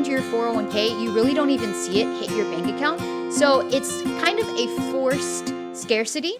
into your 401k, you really don't even see it hit your bank account. So it's kind of a forced scarcity.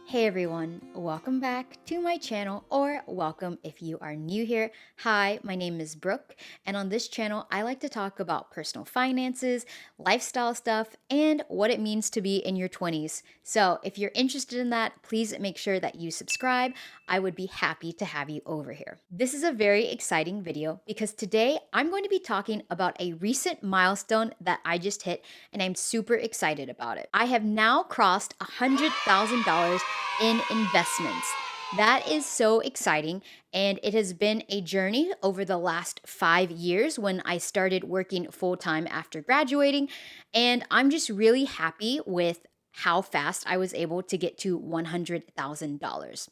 Hey everyone, welcome back to my channel, or welcome if you are new here. Hi, my name is Brooke, and on this channel, I like to talk about personal finances, lifestyle stuff, and what it means to be in your 20s. So if you're interested in that, please make sure that you subscribe. I would be happy to have you over here. This is a very exciting video because today I'm going to be talking about a recent milestone that I just hit, and I'm super excited about it. I have now crossed $100,000 in investments. That is so exciting, and it has been a journey over the last 5 years when I started working full-time after graduating, and I'm just really happy with how fast I was able to get to $100,000.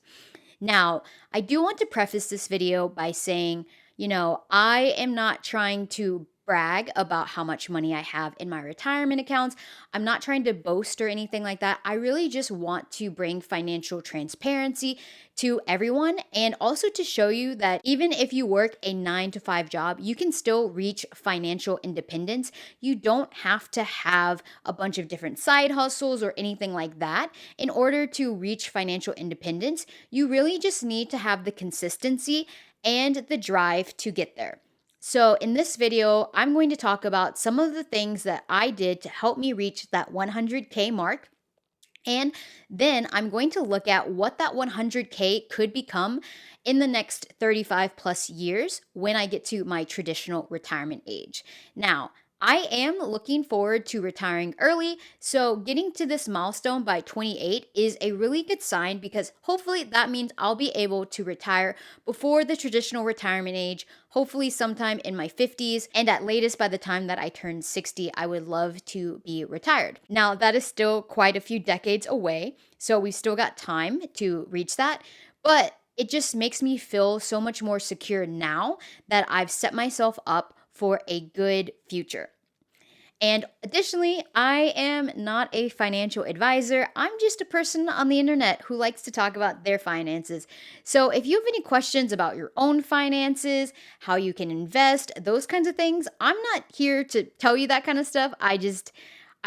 Now, I do want to preface this video by saying, I am not trying to brag about how much money I have in my retirement accounts. I'm not trying to boast or anything like that. I really just want to bring financial transparency to everyone, and also to show you that even if you work a 9-to-5 job, you can still reach financial independence. You don't have to have a bunch of different side hustles or anything like that in order to reach financial independence. You really just need to have the consistency and the drive to get there. So in this video, I'm going to talk about some of the things that I did to help me reach that 100K mark. And then I'm going to look at what that 100K could become in the next 35 plus years when I get to my traditional retirement age. Now, I am looking forward to retiring early, so getting to this milestone by 28 is a really good sign, because hopefully that means I'll be able to retire before the traditional retirement age, hopefully sometime in my 50s, and at latest by the time that I turn 60, I would love to be retired. Now, that is still quite a few decades away, so we've still got time to reach that, but it just makes me feel so much more secure now that I've set myself up for a good future. And additionally, I am not a financial advisor. I'm just a person on the internet who likes to talk about their finances. So if you have any questions about your own finances, how you can invest, those kinds of things, I'm not here to tell you that kind of stuff.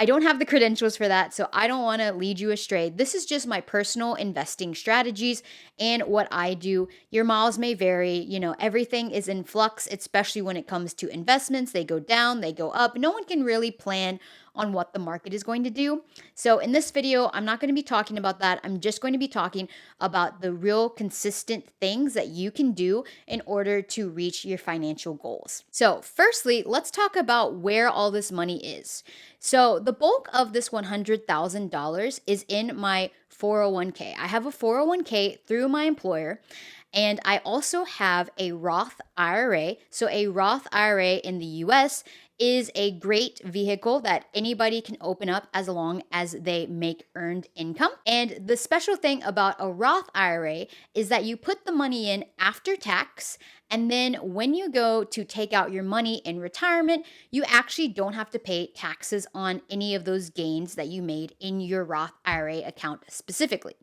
I don't have the credentials for that, so I don't want to lead you astray. This is just my personal investing strategies and what I do. Your miles may vary. Everything is in flux, especially when it comes to investments. They go down, they go up. No one can really plan on what the market is going to do. So in this video, I'm not going to be talking about that. I'm just going to be talking about the real consistent things that you can do in order to reach your financial goals. So firstly, let's talk about where all this money is. So the bulk of this $100,000 is in my 401k. I have a 401k through my employer, and I also have a Roth IRA. So a Roth IRA in the US is a great vehicle that anybody can open up as long as they make earned income. And the special thing about a Roth IRA is that you put the money in after tax, and then when you go to take out your money in retirement, you actually don't have to pay taxes on any of those gains that you made in your Roth IRA account specifically.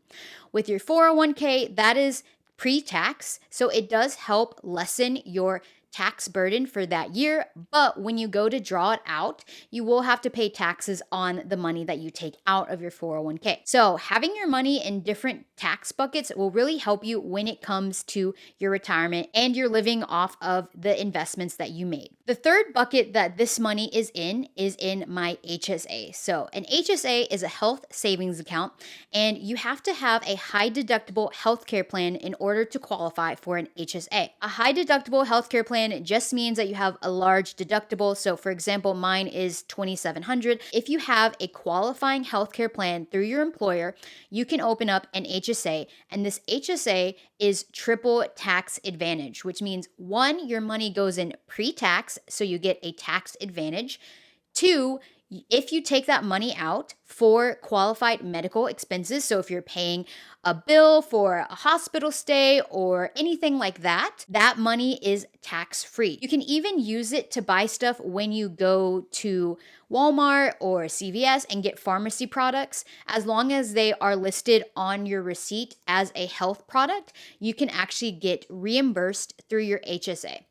With your 401k, that is pre-tax, so it does help lessen your tax burden for that year, but when you go to draw it out, you will have to pay taxes on the money that you take out of your 401k. So having your money in different tax buckets will really help you when it comes to your retirement and you're living off of the investments that you made. The third bucket that this money is in my HSA. So an HSA is a health savings account, and you have to have a high deductible healthcare plan in order to qualify for an HSA. A high deductible healthcare plan just means that you have a large deductible. So for example, mine is $2,700. If you have a qualifying healthcare plan through your employer, you can open up an HSA, and this HSA is triple tax advantage, which means 1, your money goes in pre-tax, so you get a tax advantage. 2, if you take that money out for qualified medical expenses, so if you're paying a bill for a hospital stay or anything like that, that money is tax-free. You can even use it to buy stuff when you go to Walmart or CVS and get pharmacy products. As long as they are listed on your receipt as a health product, you can actually get reimbursed through your HSA.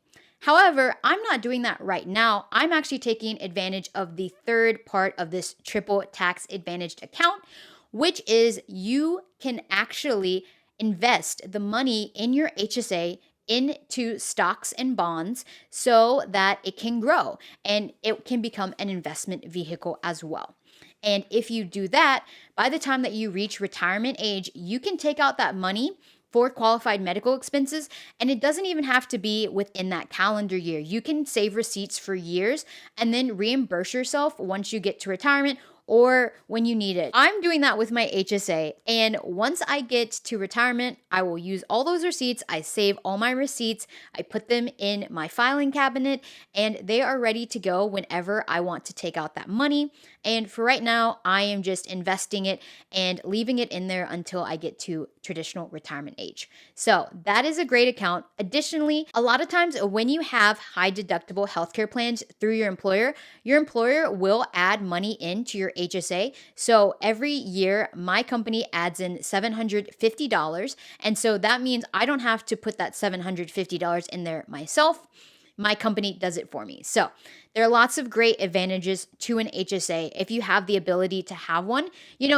However, I'm not doing that right now. I'm actually taking advantage of the third part of this triple tax advantaged account, which is you can actually invest the money in your HSA into stocks and bonds so that it can grow and it can become an investment vehicle as well. And if you do that, by the time that you reach retirement age, you can take out that money for qualified medical expenses, and it doesn't even have to be within that calendar year. You can save receipts for years and then reimburse yourself once you get to retirement or when you need it. I'm doing that with my HSA, and once I get to retirement, I will use all those receipts. I save all my receipts, I put them in my filing cabinet, and they are ready to go whenever I want to take out that money. And for right now, I am just investing it and leaving it in there until I get to traditional retirement age. So that is a great account. Additionally, a lot of times when you have high deductible healthcare plans through your employer will add money into your HSA. So every year, my company adds in $750. And so that means I don't have to put that $750 in there myself. My company does it for me. So there are lots of great advantages to an HSA if you have the ability to have one.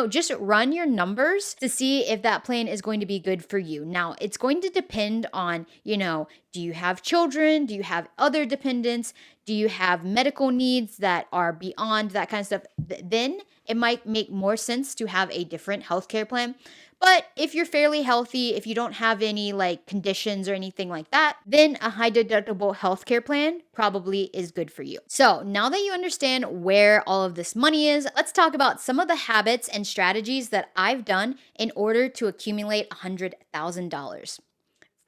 Just run your numbers to see if that plan is going to be good for you. Now, it's going to depend on, do you have children? Do you have other dependents? Do you have medical needs that are beyond that kind of stuff? Then it might make more sense to have a different healthcare plan. But if you're fairly healthy, if you don't have any conditions or anything like that, then a high deductible healthcare plan probably is good for you. So now that you understand where all of this money is, let's talk about some of the habits and strategies that I've done in order to accumulate $100,000.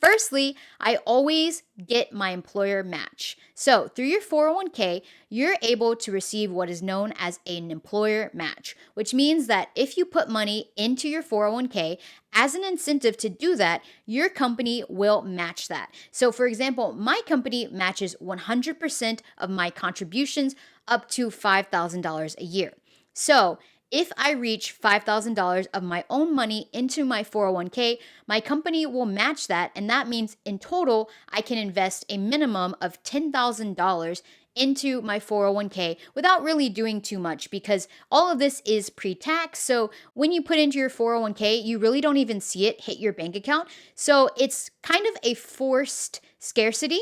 Firstly, I always get my employer match. So through your 401k, you're able to receive what is known as an employer match, which means that if you put money into your 401k, as an incentive to do that, your company will match that. So for example, my company matches 100% of my contributions up to $5,000 a year. So if I reach $5,000 of my own money into my 401k, my company will match that. And that means in total, I can invest a minimum of $10,000 into my 401k without really doing too much because all of this is pre-tax. So when you put into your 401k, you really don't even see it hit your bank account. So it's kind of a forced scarcity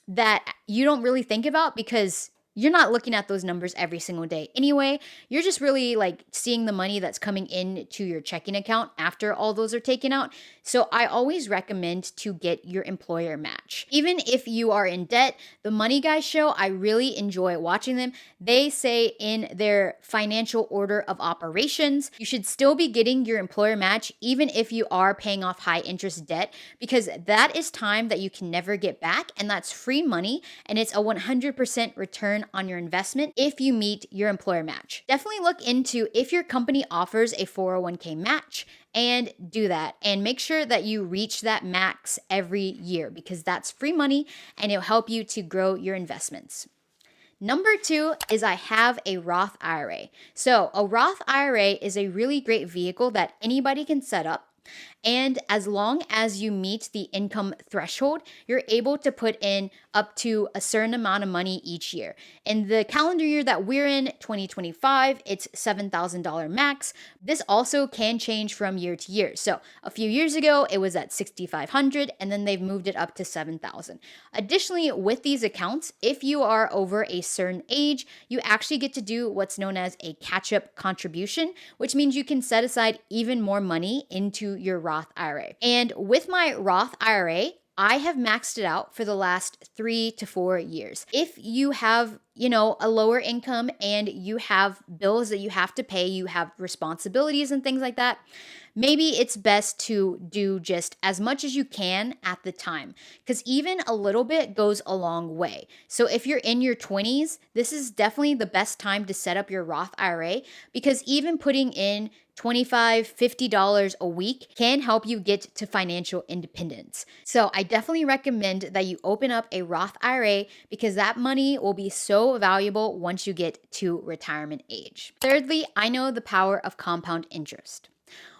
that you don't really think about because you're not looking at those numbers every single day. Anyway, you're just really seeing the money that's coming into your checking account after all those are taken out. So I always recommend to get your employer match. Even if you are in debt, the Money Guys show, I really enjoy watching them. They say in their financial order of operations, you should still be getting your employer match even if you are paying off high interest debt because that is time that you can never get back and that's free money and it's a 100% return on your investment if you meet your employer match. Definitely look into if your company offers a 401k match and do that and make sure that you reach that max every year because that's free money and it'll help you to grow your investments. Number 2 is I have a Roth IRA. So a Roth IRA is a really great vehicle that anybody can set up. And as long as you meet the income threshold, you're able to put in up to a certain amount of money each year. In the calendar year that we're in, 2025, it's $7,000 max. This also can change from year to year. So a few years ago, it was at $6,500, and then they've moved it up to $7,000. Additionally, with these accounts, if you are over a certain age, you actually get to do what's known as a catch-up contribution, which means you can set aside even more money into your Roth IRA. And with my Roth IRA, I have maxed it out for the last 3 to 4 years. If you have, a lower income and you have bills that you have to pay, you have responsibilities and things like that, maybe it's best to do just as much as you can at the time because even a little bit goes a long way. So if you're in your 20s, this is definitely the best time to set up your Roth IRA because even putting in $25, $50 a week can help you get to financial independence. So I definitely recommend that you open up a Roth IRA because that money will be so valuable once you get to retirement age. Thirdly, I know the power of compound interest.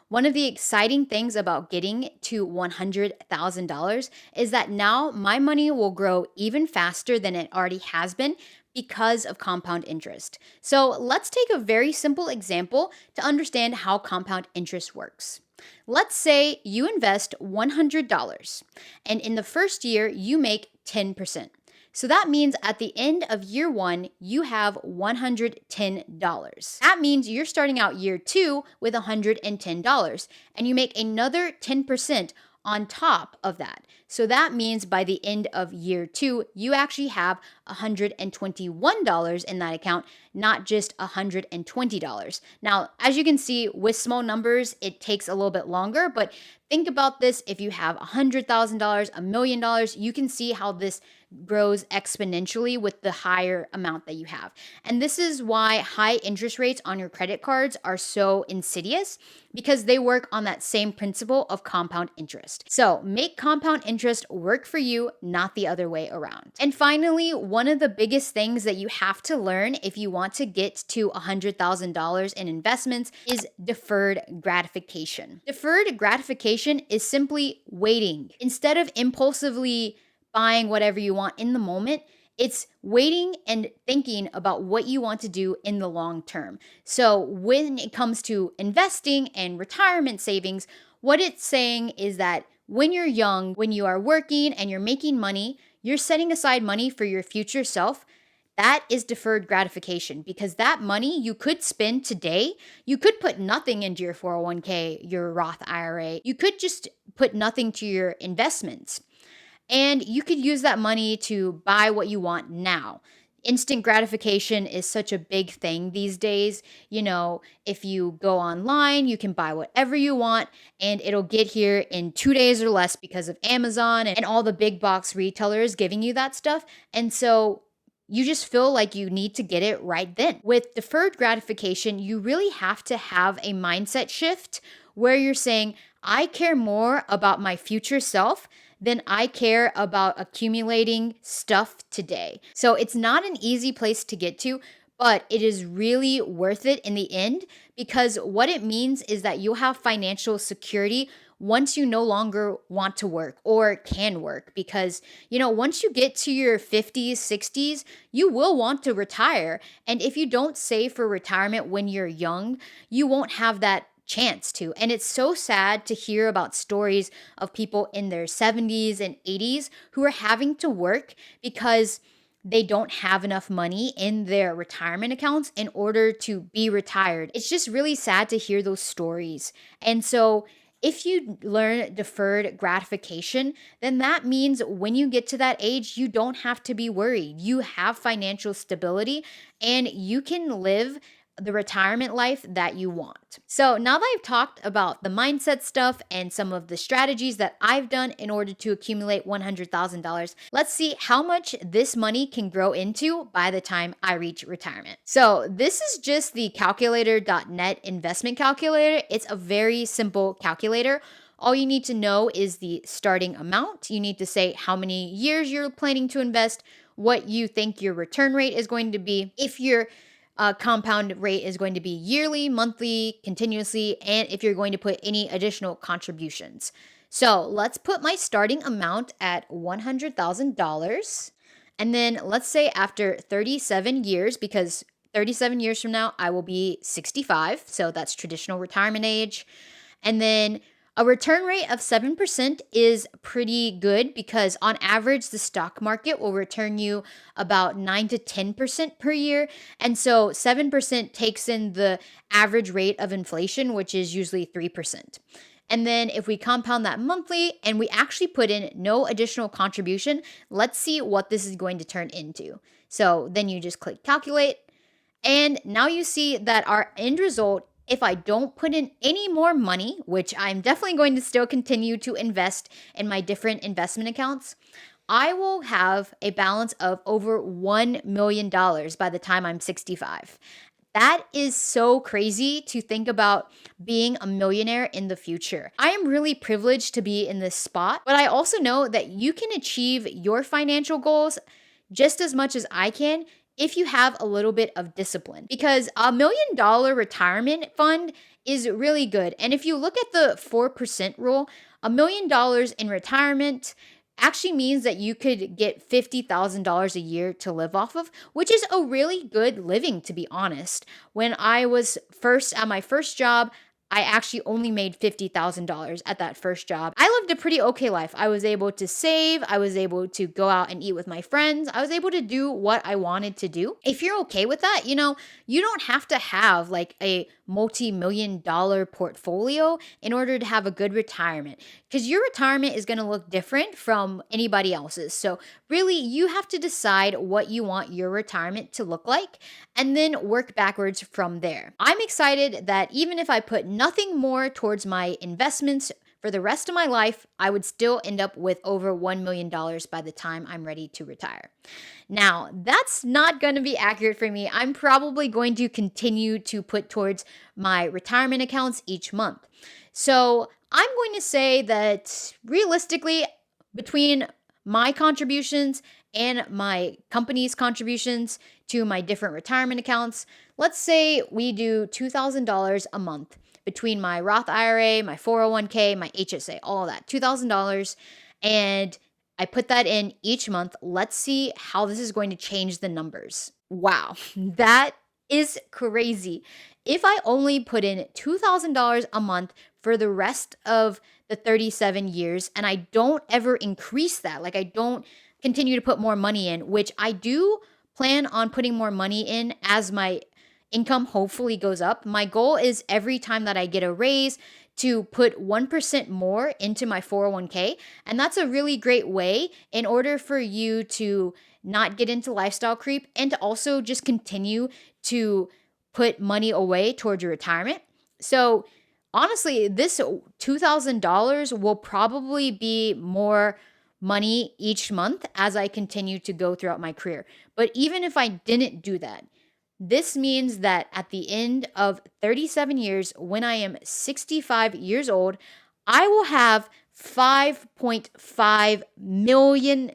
One of the exciting things about getting to $100,000 is that now my money will grow even faster than it already has been because of compound interest. So let's take a very simple example to understand how compound interest works. Let's say you invest $100 and in the first year you make 10%. So that means at the end of year one, you have $110. That means you're starting out year two with $110 and you make another 10% on top of that. So that means by the end of year two, you actually have $121 in that account, not just $120. Now, as you can see, with small numbers, it takes a little bit longer, but think about this. If you have $100,000, $1 million, you can see how this grows exponentially with the higher amount that you have. And this is why high interest rates on your credit cards are so insidious, because they work on that same principle of compound interest. So make compound interest work for you, not the other way around. And finally, one of the biggest things that you have to learn if you want to get to $100,000 in investments is deferred gratification. Deferred gratification is simply waiting. Instead of impulsively buying whatever you want in the moment, it's waiting and thinking about what you want to do in the long term. So when it comes to investing and retirement savings, what it's saying is that when you're young, when you are working and you're making money, you're setting aside money for your future self. That is deferred gratification, because that money you could spend today. You could put nothing into your 401k, your Roth IRA. You could just put nothing to your investments. And you could use that money to buy what you want now. Instant gratification is such a big thing these days. You know, if you go online, you can buy whatever you want and it'll get here in 2 days or less because of Amazon and all the big box retailers giving you that stuff. And so you just feel like you need to get it right then. With deferred gratification, you really have to have a mindset shift where you're saying, I care more about my future self than I care about accumulating stuff today. So it's not an easy place to get to, but it is really worth it in the end, because what it means is that you'll have financial security once you no longer want to work or can work. Because, you know, once you get to your 50s, 60s, you will want to retire. And if you don't save for retirement when you're young, you won't have that chance to. And it's so sad to hear about stories of people in their 70s and 80s who are having to work because they don't have enough money in their retirement accounts in order to be retired. It's just really sad to hear those stories. And so if you learn deferred gratification, then that means when you get to that age, you don't have to be worried. You have financial stability and you can live the retirement life that you want. So now that I've talked about the mindset stuff and some of the strategies that I've done in order to accumulate $100,000, let's see how much this money can grow into by the time I reach retirement. So this is just the calculator.net investment calculator. It's a very simple calculator. All you need to know is the starting amount. You need to say how many years you're planning to invest, what you think your return rate is going to be, if your compound rate is going to be yearly, monthly, continuously, and if you're going to put any additional contributions. So let's put my starting amount at $100,000. And then let's say after 37 years, because 37 years from now, I will be 65. So that's traditional retirement age. And then a return rate of 7% is pretty good, because on average, the stock market will return you about 9 to 10% per year. And so 7% takes in the average rate of inflation, which is usually 3%. And then if we compound that monthly and we actually put in no additional contribution, let's see what this is going to turn into. So then you just click calculate. And now you see that our end result, if I don't put in any more money, which I'm definitely going to still continue to invest in my different investment accounts, I will have a balance of over $1 million by the time I'm 65. That is so crazy to think about being a millionaire in the future. I am really privileged to be in this spot, but I also know that you can achieve your financial goals just as much as I can if you have a little bit of discipline, because $1 million retirement fund is really good. And if you look at the 4% rule, $1 million in retirement actually means that you could get $50,000 a year to live off of, which is a really good living, to be honest. When I was first at my first job, I actually only made $50,000 at that first job. I lived a pretty okay life. I was able to save. I was able to go out and eat with my friends. I was able to do what I wanted to do. If you're okay with that, you don't have to have like a multi-million-dollar portfolio in order to have a good retirement, because your retirement is going to look different from anybody else's. So really, you have to decide what you want your retirement to look like and then work backwards from there. I'm excited that even if I put nothing more towards my investments for the rest of my life, I would still end up with over $1 million by the time I'm ready to retire. Now, that's not going to be accurate for me. I'm probably going to continue to put towards my retirement accounts each month. So I'm going to say that realistically, between my contributions and my company's contributions to my different retirement accounts, let's say we do $2,000 a month between my Roth IRA, my 401k, my HSA, all of that, $2,000. And I put that in each month. Let's see how this is going to change the numbers. Wow, that is crazy. If I only put in $2,000 a month for the rest of the 37 years and I don't ever increase that, like I don't continue to put more money in, which I do plan on putting more money in as my income hopefully goes up. My goal is every time that I get a raise to put 1% more into my 401k. And that's a really great way in order for you to not get into lifestyle creep and to also just continue to put money away towards your retirement. So honestly, this $2,000 will probably be more money each month as I continue to go throughout my career. But even if I didn't do that, this means that at the end of 37 years, when I am 65 years old, I will have $5.5 million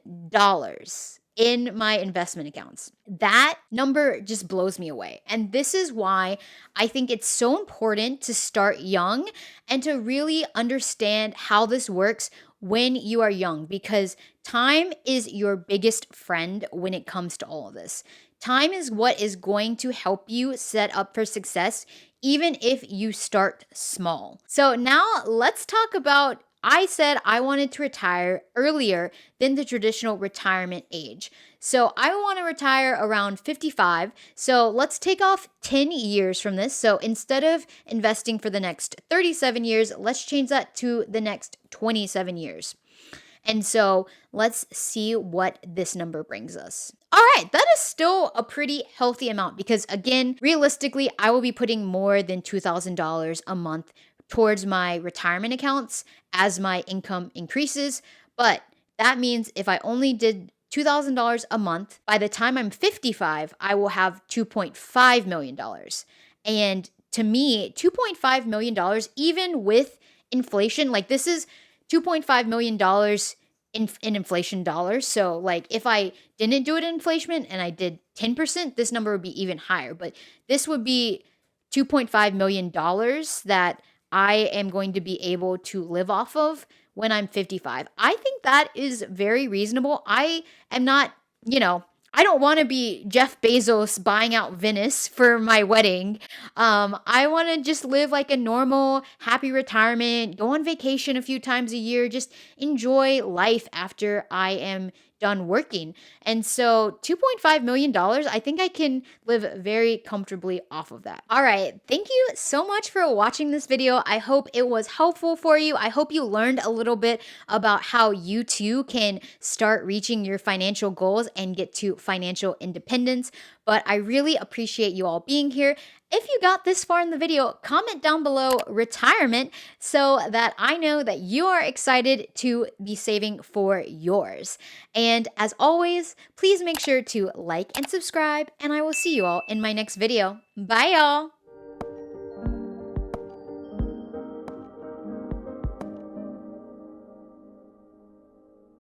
in my investment accounts. That number just blows me away. And this is why I think it's so important to start young and to really understand how this works when you are young, because time is your biggest friend when it comes to all of this. Time is what is going to help you set up for success, even if you start small. So now let's talk about, I said I wanted to retire earlier than the traditional retirement age. So I want to retire around 55. So let's take off 10 years from this. So instead of investing for the next 37 years, let's change that to the next 27 years. And so let's see what this number brings us. All right, that is still a pretty healthy amount because, again, realistically, I will be putting more than $2,000 a month towards my retirement accounts as my income increases. But that means if I only did $2,000 a month, by the time I'm 55, I will have $2.5 million. And to me, $2.5 million, even with inflation, like this is $2.5 million in inflation dollars. So like if I didn't do it in inflation and I did 10%, this number would be even higher. But this would be $2.5 million that I am going to be able to live off of when I'm 55. I think that is very reasonable. I am not, I don't want to be Jeff Bezos buying out Venice for my wedding. I want to just live like a normal, happy retirement, go on vacation a few times a year, just enjoy life after I am done working. And so $2.5 million, I think I can live very comfortably off of that. All right. Thank you so much for watching this video. I hope it was helpful for you. I hope you learned a little bit about how you too can start reaching your financial goals and get to financial independence. But I really appreciate you all being here. If you got this far in the video, comment down below retirement so that I know that you are excited to be saving for yours. And as always, please make sure to like and subscribe, and I will see you all in my next video. Bye, y'all.